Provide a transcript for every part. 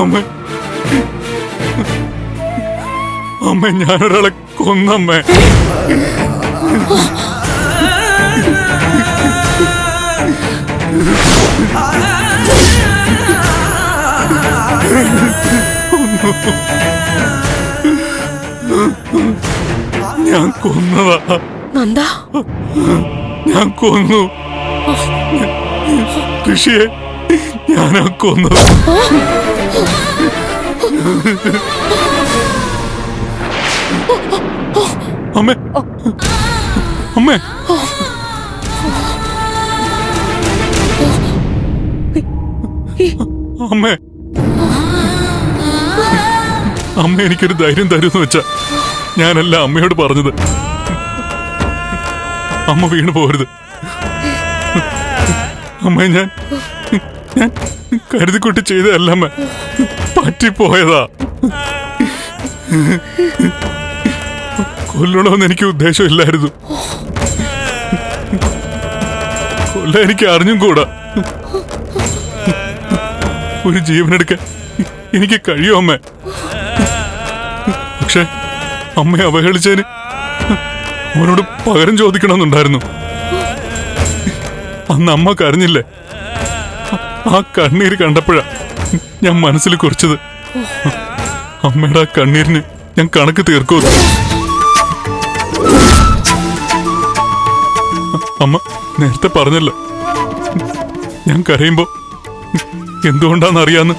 അമ്മ അമ്മ ഞാനൊരാളെ കൊന്നമ്മേ. ഞാൻ കൊന്നതാ നന്ദ. ഞാൻ കൊന്നു ഋഷിയെ. ഞാനാ കൊന്നത്. അമ്മേ അമ്മേ അമ്മേ അമ്മ എനിക്കൊരു ധൈര്യം തരുമെന്ന് വെച്ചാ ഞാനല്ല അമ്മയോട് പറഞ്ഞത്. അമ്മ വീണു പോകരുത്. അമ്മ ഞാൻ കരുതിക്കുട്ടി ചെയ്തതല്ല അമ്മ, പറ്റിപ്പോയതാ. കൊല്ലണമെന്ന് എനിക്ക് ഉദ്ദേശമില്ലായിരുന്നു. കൊല്ലാൻ എനിക്ക് അറിഞ്ഞും കൂടാ. ഒരു ജീവനെടുക്കാൻ എനിക്ക് കഴിയും അമ്മ. പക്ഷെ അമ്മയെ അവഹേളിച്ചതിന് അവനോട് പകരം ചോദിക്കണമെന്നുണ്ടായിരുന്നു. അന്ന് അമ്മ കരഞ്ഞില്ലേ? ആ കണ്ണീര് കണ്ടപ്പോഴാ ഞാൻ മനസ്സിൽ കുറിച്ചത്. അമ്മയുടെ ആ കണ്ണീരിന് ഞാൻ കണക്ക് തീർക്കും. അമ്മ നേരത്തെ പറഞ്ഞല്ലോ ഞാൻ കരയുമ്പോ എന്തുകൊണ്ടാന്നറിയാന്ന്.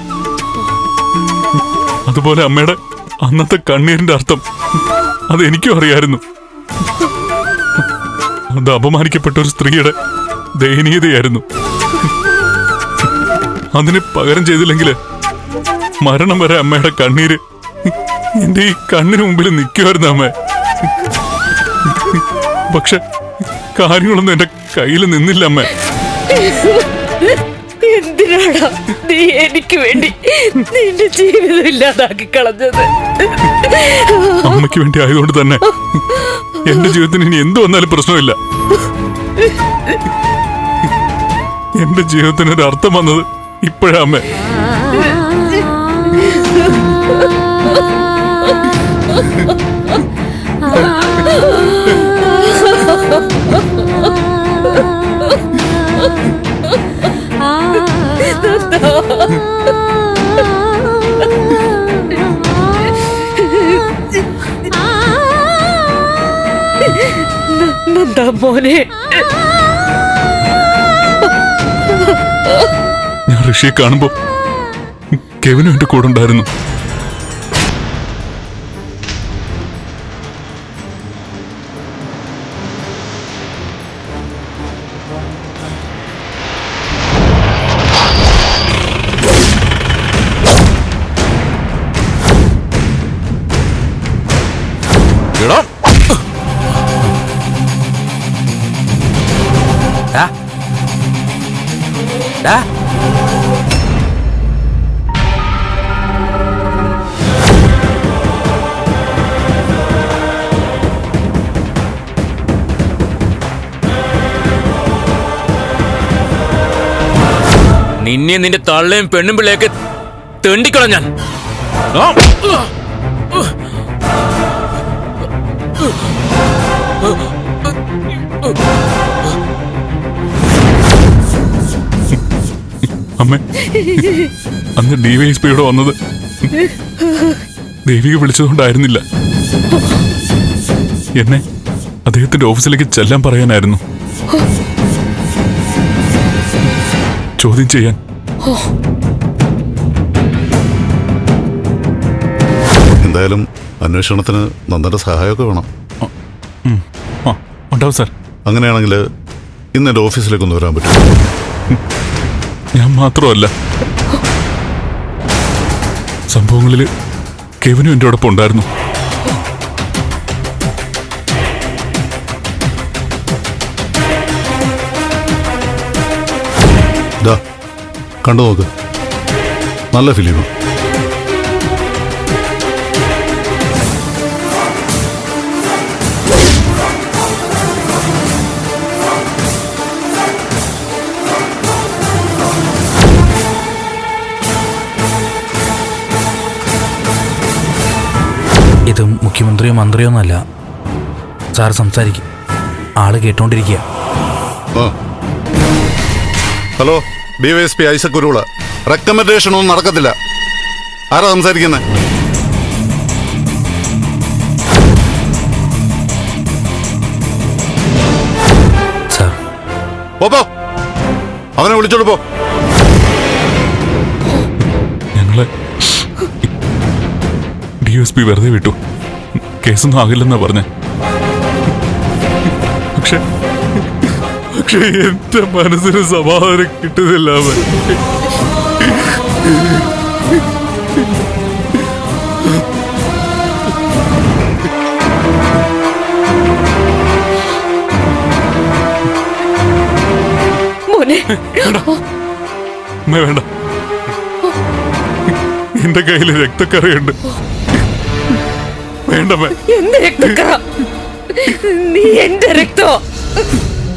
അതുപോലെ അമ്മയുടെ അന്നത്തെ കണ്ണീരിന്റെ അർത്ഥം അതെനിക്കും അറിയായിരുന്നു. അത് അപമാനിക്കപ്പെട്ട ഒരു സ്ത്രീയുടെ ദയനീയതയായിരുന്നു. അതിന് പകരം ചെയ്തില്ലെങ്കിൽ മരണം വരെ അമ്മയുടെ കണ്ണീര് എന്റെ ഈ കണ്ണിന് മുമ്പിൽ നിൽക്കുമായിരുന്നു അമ്മ. പക്ഷെ കാര്യങ്ങളൊന്നും എന്റെ കയ്യിൽ നിന്നില്ല അമ്മ. എന്തിനാടാ നീ എനിക്ക് വേണ്ടി നിന്റെ ജീവിതം ഇല്ലാതാക്കി കളഞ്ഞത്? അമ്മയ്ക്ക് വേണ്ടി ആയതുകൊണ്ട് തന്നെ എന്റെ ജീവിതത്തിന് ഇനി എന്ത് വന്നാലും പ്രശ്നമില്ല. എന്റെ ജീവിതത്തിന് ഒരു അർത്ഥം വന്നത് ഇപ്പോഴാ അമ്മ. മോനെ, ഞാൻ ഋഷിയെ കാണുമ്പോ കെവിനും എന്റെ കൂടെ ഉണ്ടായിരുന്നു. നിന്നെ നിന്റെ തള്ളയും പെണ്ണും പിള്ളയൊക്കെ തെണ്ടിക്കളഞ്ഞാൻ. അമ്മ അന്ന് ഡിവൈഎസ്പിയോട് വന്നത് ദേവിക വിളിച്ചതുകൊണ്ടായിരുന്നില്ല. എന്നെ അദ്ദേഹത്തിന്റെ ഓഫീസിലേക്ക് ചെല്ലാൻ പറയാനായിരുന്നു. ചോദ്യം ചെയ്യാൻ. എന്തായാലും അന്വേഷണത്തിന് നന്ദന്റെ സഹായമൊക്കെ വേണം. ഉണ്ടാവും സാർ. അങ്ങനെയാണെങ്കിൽ ഇന്ന് എൻ്റെ ഓഫീസിലേക്കൊന്ന് വരാൻ പറ്റും? ഞാൻ മാത്രമല്ല, സംഭവങ്ങളിൽ കെവിനും എൻ്റെ ഒപ്പം ഉണ്ടായിരുന്നു. കണ്ടു നോക്ക്, നല്ല ഫിലിമാണ്. മുഖ്യമന്ത്രിയോ മന്ത്രിയോ ഒന്നല്ല. സാർ സംസാരിക്കും, ആള് കേട്ടോണ്ടിരിക്കുക. ആ. Hello, DYSP Isaac Kuruvila. Recommendation ഒന്നും നടക്കത്തില്ല. ആരാ സംസാരിക്കുന്നത്? സാർ പോ, അവനെ വിളിച്ചോളൂ പോ. ഞങ്ങളെ DSP വെറുതെ വിട്ടു. കേസൊന്നും ആകില്ലെന്നാ പറഞ്ഞേ. പക്ഷെ എന്റെ മനസ്സിന് സമാധാനം കിട്ടുന്നില്ല. അവൻ മോനെ വേണ്ട, എന്റെ കയ്യിൽ രക്തക്കറയുണ്ട്. വേണ്ട എന്ത് രക്തക്കറ? നീ എന്റെ രക്തോ?